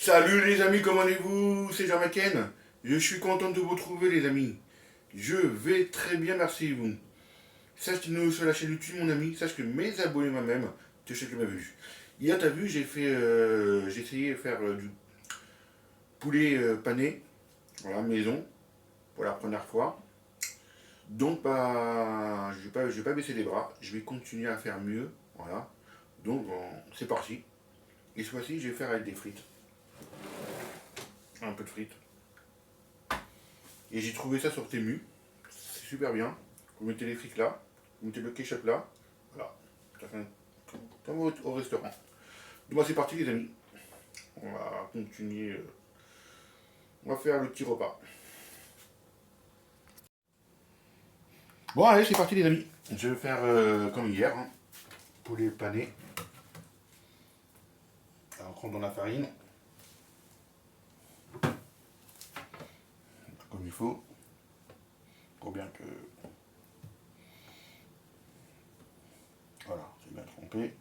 Salut les amis, comment allez-vous? C'est Jean-Macken. Je suis content de vous retrouver les amis. Je vais très bien, merci vous. Sache-nous sur la chaîne YouTube mon ami, sache que mes abonnés moi-même te souhaitent la bienvenue. Hier t'as vu, j'ai essayé de faire du poulet pané, voilà, maison, pour la première fois. Donc bah, je vais pas baisser les bras, je vais continuer à faire mieux, voilà. Donc c'est parti. Et ce fois-ci, je vais faire avec des frites. Un peu de frites. Et j'ai trouvé ça sur Temu. C'est super bien. Vous mettez les frites là, vous mettez le ketchup là. Voilà. Ça fait comme au restaurant. Donc moi c'est parti les amis. On va continuer. On va faire le petit repas. Bon allez c'est parti les amis. Je vais faire comme hier. Hein. Poulet pané. Alors on prend dans la farine. Comme il faut. Pour bien que. Voilà, c'est bien trempé.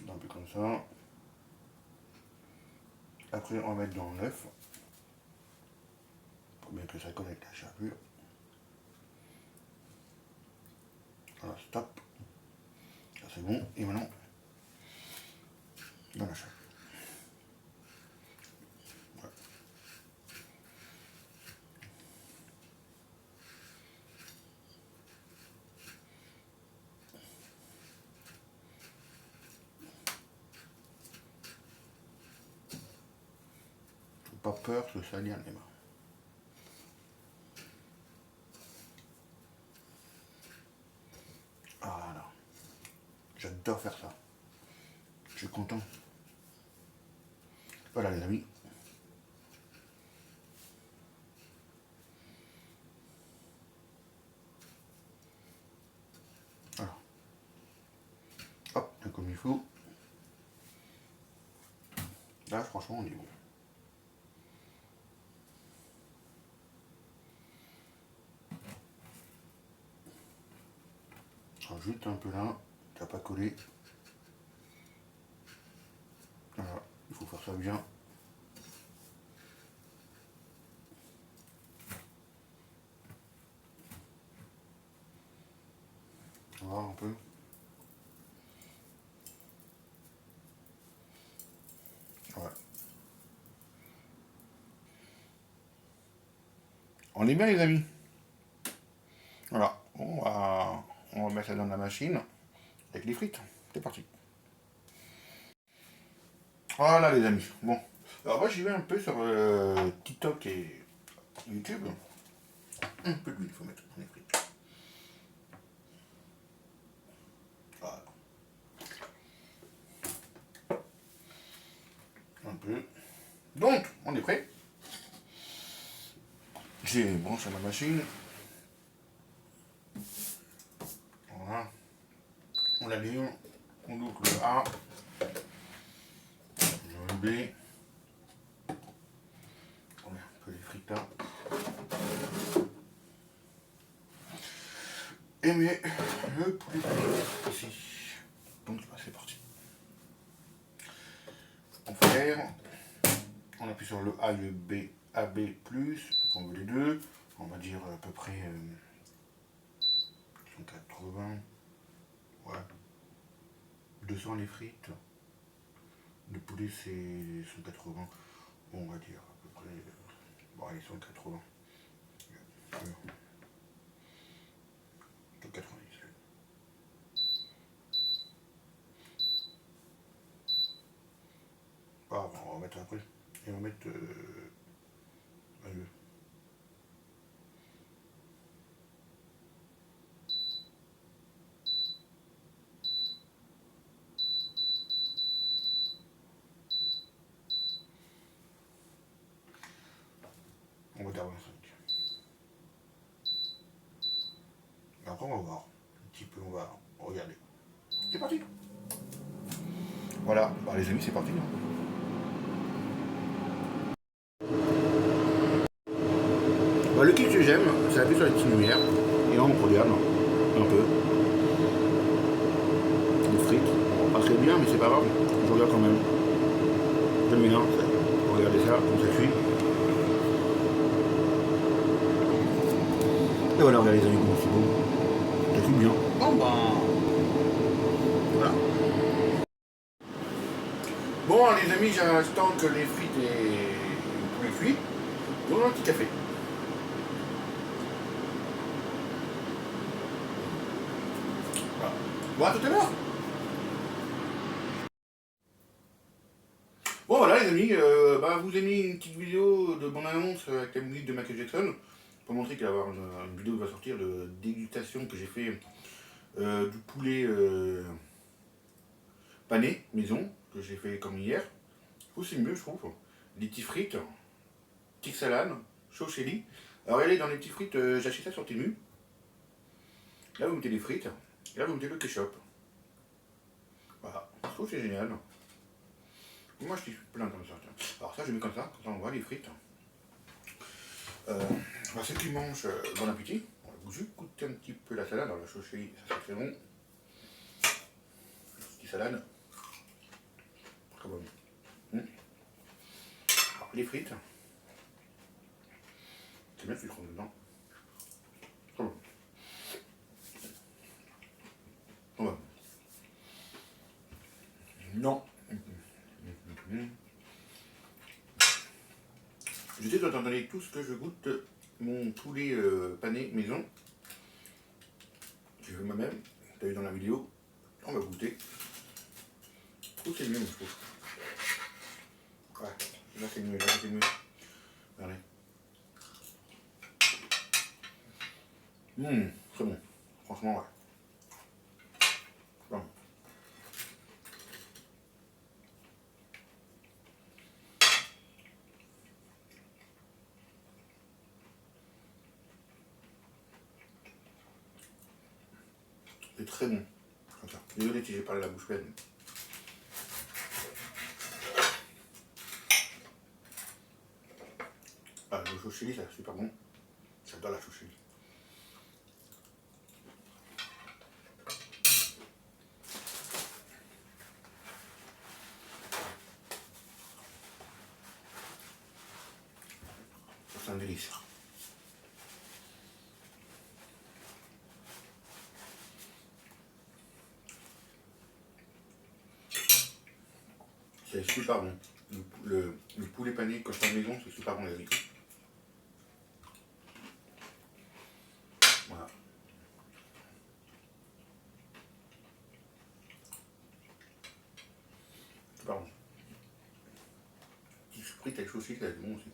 Un peu comme ça. Après, on va mettre dans l'œuf. Pour bien que ça connecte la chapelure. Voilà, stop. Ça c'est bon. Et maintenant, dans la chapelure. Voilà. Pas peur de se salir les mains. Voilà. J'adore faire ça. Je suis content. Voilà les amis. Voilà. Hop, bien comme il faut. Là franchement on est bon. Rajoute un peu là, qui n'a pas collé. Voilà, il faut faire ça bien. Voilà un peu. Voilà. On est bien les amis. Voilà, on va mettre ça dans la machine avec les frites. C'est parti. Voilà les amis. Bon, alors moi j'y vais un peu sur TikTok et YouTube. Un peu d'huile, il faut mettre dans les frites. Voilà. Un peu. Donc, on est prêt. J'ai branché ma machine. Voilà. On l'allume. On ouvre le A. Le B. On met un peu les frites là. Et met le poulet ici. Donc c'est parti. On fait. On appuie sur le A et le B. AB+, on veut les deux. On va dire à peu près 180. Ouais. 200 les frites. Le poulet c'est 180. Bon, on va dire à peu près. Bon allez 180. 190. Ah, on va mettre après. Et on va mettre on va dire 25. Et après on va voir. Un petit peu, on va regarder. C'est parti. Voilà, bah, les amis, c'est parti. Bah, le kit que j'aime, c'est appuyer sur les petites lumières et on regarde un peu. bien, mais c'est pas grave. Je regarde quand même. J'aime bien. Regardez ça, comme ça cuit. Et voilà, regardez les amis, comment c'est beau. Ça cuit bien. Bon ben, Voilà. Bon, les amis, j'attends que les frites et le poulet cuit. Donc, un petit café. Voilà. Bon, à tout à l'heure. Bon, voilà, les amis, vous ai mis une petite vidéo de mon annonce avec la musique de Michael Jackson pour montrer qu'il va y avoir une vidéo qui va sortir de dégustation que j'ai fait du poulet pané maison que j'ai fait comme hier. Aussi mieux, je trouve. Des petits frites, petite salade, chaud chili. Alors, regardez, dans les petits frites, j'ai acheté ça sur Temu. Là, vous mettez les frites. Et là, vous mettez le ketchup. Voilà, je trouve que c'est génial. Moi, je kiffe plein comme ça. Alors, ça, je mets comme ça on voit les frites. Ceux qui mangent, bon appétit. On va juste goûter un petit peu la salade. Alors, la chaud chili, ça c'est très bon. Petite salade. Très bon. Alors, les frites. C'est bien qu'ils rentrent dedans. Très bon. Très bon. Non. J'essaie d'entendre tout ce que je goûte mon poulet pané maison. J'ai fait moi-même. T'as vu dans la vidéo. On va goûter. Je trouve que c'est mieux, je trouve. Ouais, là c'est mieux, là c'est mieux. Regardez. C'est bon. Franchement, ouais. Bon. C'est très bon. Comme ça. Désolé si j'ai parlé la bouche pleine. Ah, le chou chili, c'est super bon. J'adore la chou chili. C'est un délice. C'est super bon. Le poulet pané quand je suis à la maison, c'est super bon les amis. Voilà. Super bon. Petit sprit avec chou chili, c'est bon aussi.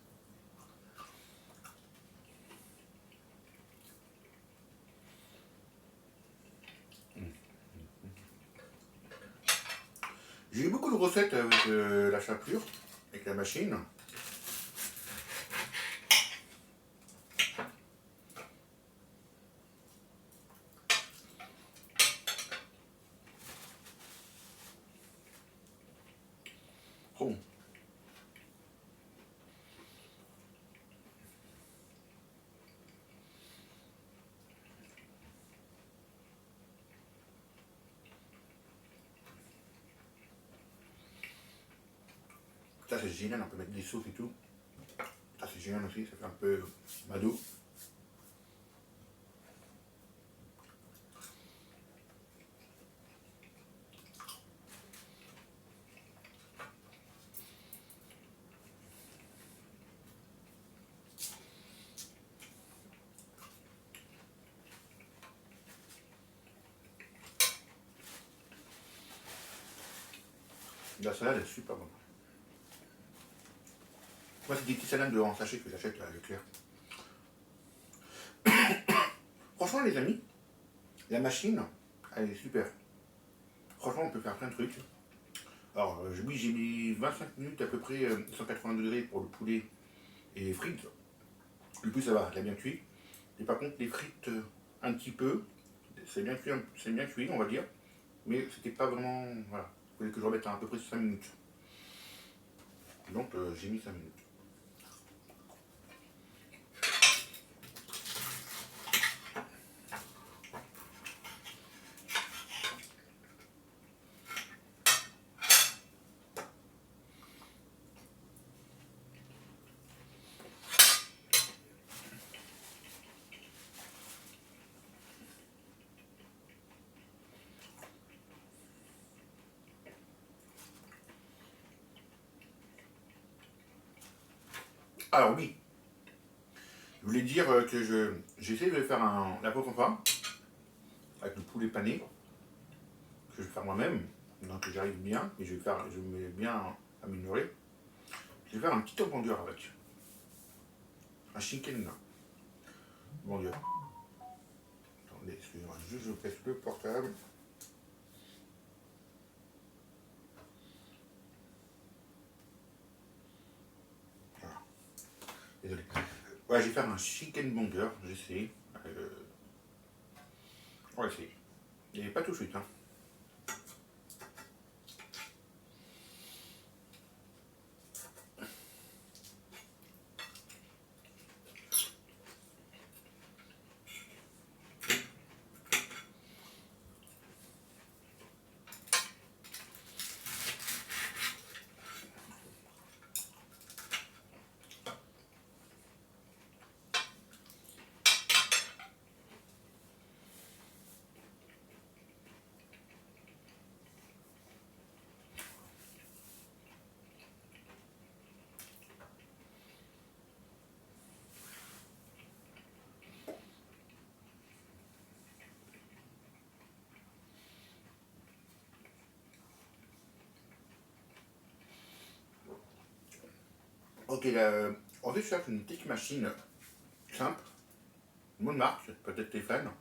J'ai eu beaucoup de recettes avec la chapelure, avec la machine. Trop bon. Ça c'est génial, on peut mettre des sauces et tout. Ça c'est génial aussi, ça fait un peu mado. La salade est super bonne. Moi c'est des petites salades en sachet que j'achète à Leclerc. Franchement les amis, la machine, elle est super. Franchement on peut faire plein de trucs. Alors oui j'ai mis 25 minutes à peu près 180 degrés pour le poulet et les frites. Le plus ça va, il a bien cuit. Et par contre les frites un petit peu, c'est bien cuit on va dire. Mais c'était pas vraiment, voilà, il fallait que je remette à peu près 5 minutes. Donc j'ai mis 5 minutes. Alors oui, je voulais dire que j'essaie de faire la pomme repas avec le poulet pané, que je vais faire moi-même, donc j'arrive bien, mais je vais bien améliorer. Je vais faire un petit hamburger avec, un chicken hamburger. Attendez, excusez-moi, juste je pèse le portable. Voilà. Désolé. Ouais, je vais faire un chicken burger, j'essaie. On va essayer. Et pas tout de suite, hein. Ok, en fait, je cherche une petite machine simple, une bonne marque, peut-être tes fans,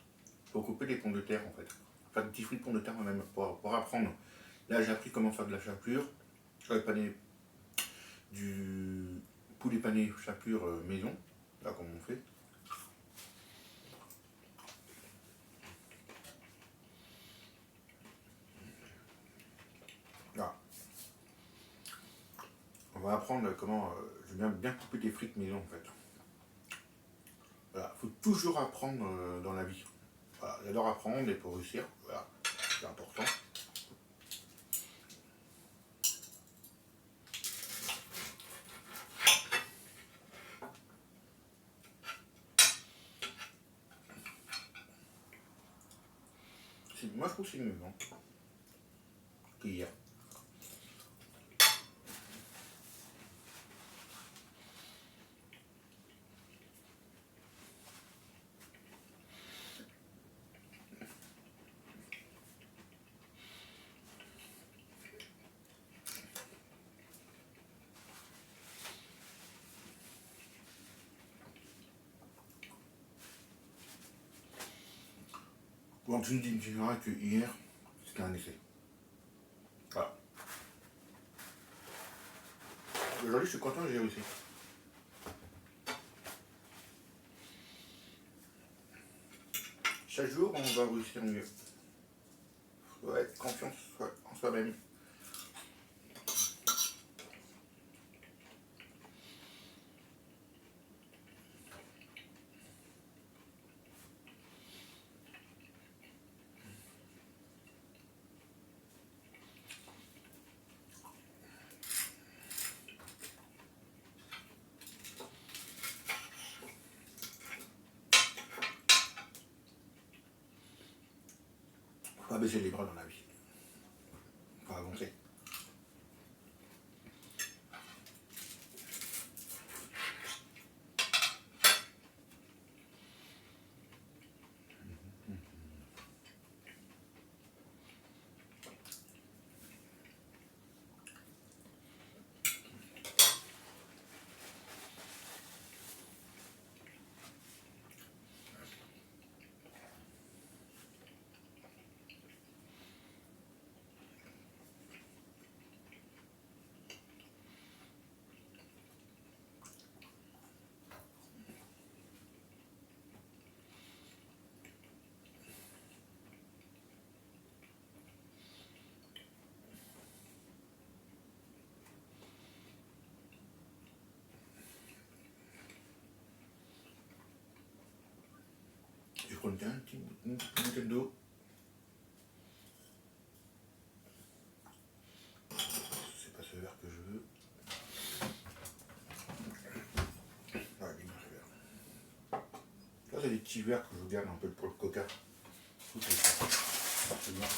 pour couper des pommes de terre en fait. Faire des petits fruits de pommes de terre moi-même, pour apprendre. Là, j'ai appris comment faire de la chapelure, du poulet pané chapelure maison, là, comme on fait. Là, on va apprendre comment je vais bien couper des frites maison en fait. Voilà, faut toujours apprendre dans la vie. Voilà, j'adore apprendre et pour réussir, voilà, c'est important. Moi, je trouve que c'est mieux, hein, qu'hier. Bon, tu me diras que hier, c'était un essai. Voilà. Aujourd'hui, je suis content, j'ai réussi. Chaque jour, on va réussir mieux. Faut être confiance en soi-même. Faut pas baisser les bras dans la vie. Faut avancer. Je prends une petite bouteille d'eau. C'est pas ce verre que je veux. Ah, il est bien ce verre. Ça, c'est des petits verres que je garde un peu pour le coca. Tout est ça. C'est bien.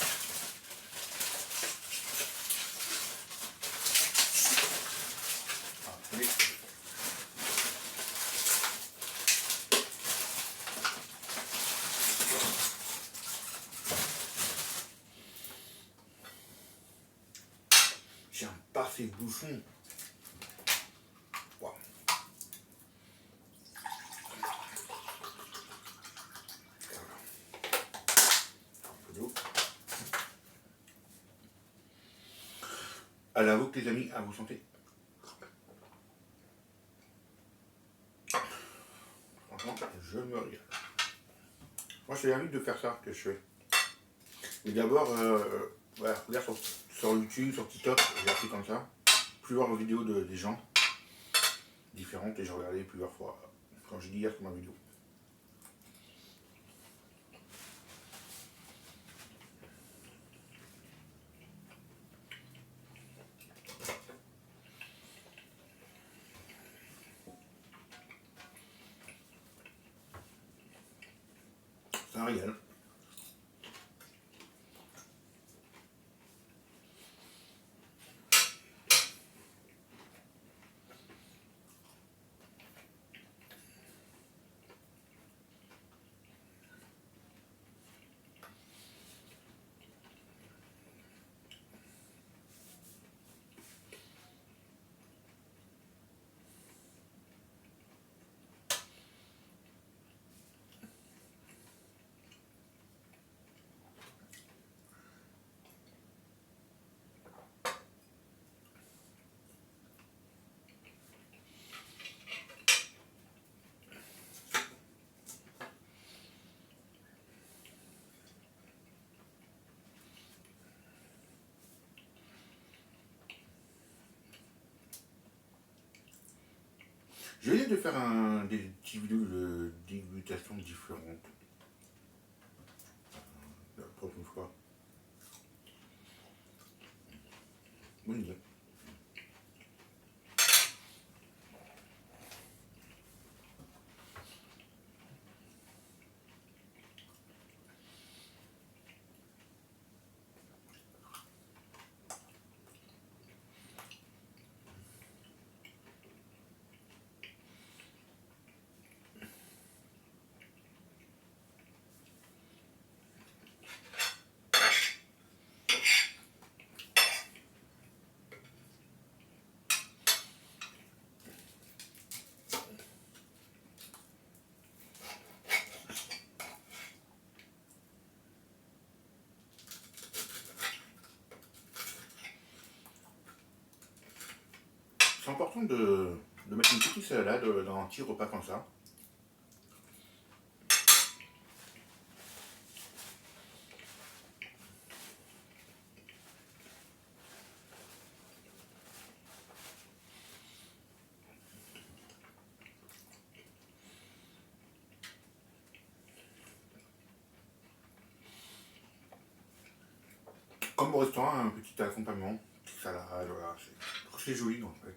Ah, allez. ces bouchons. Wow. Un peu d'eau. À la vôtre les amis, à vous santé. Franchement, je me régale. Moi, je t'invite de faire ça que je fais. Mais d'abord, voilà, regarde sur YouTube, sur TikTok, j'ai appris comme ça. Plusieurs vidéos des gens différentes et j'ai regardé plusieurs fois. Quand j'ai dit hier sur ma vidéo. C'est un régal. Je vais essayer de faire des petites vidéos de dégustation différentes. La prochaine fois. Bonne idée. C'est important de mettre une petite salade dans un petit repas comme ça. Comme au restaurant, un petit accompagnement, une petite salade, voilà, c'est joli en fait.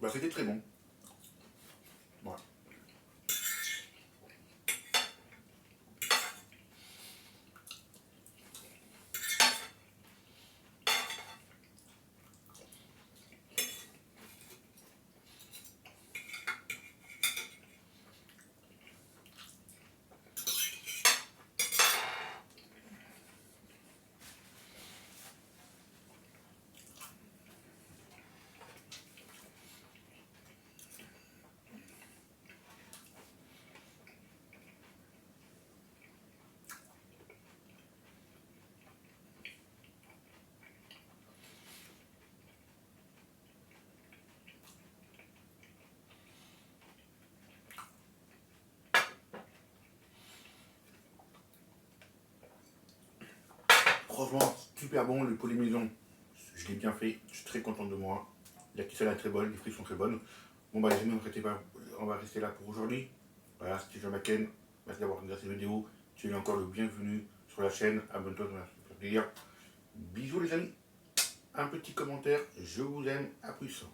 Bah, c'était très bon. Voilà. Franchement, super bon, le poulet maison. Je l'ai bien fait, je suis très content de moi. La ficelle est très bonne, les frites sont très bonnes. Bon bah les amis, on va rester là pour aujourd'hui. Voilà, c'était Jean Macken. Merci d'avoir regardé cette vidéo. Tu es encore le bienvenu sur la chaîne. Abonne-toi, ça me fait plaisir. Bisous les amis. Un petit commentaire, je vous aime, à plus.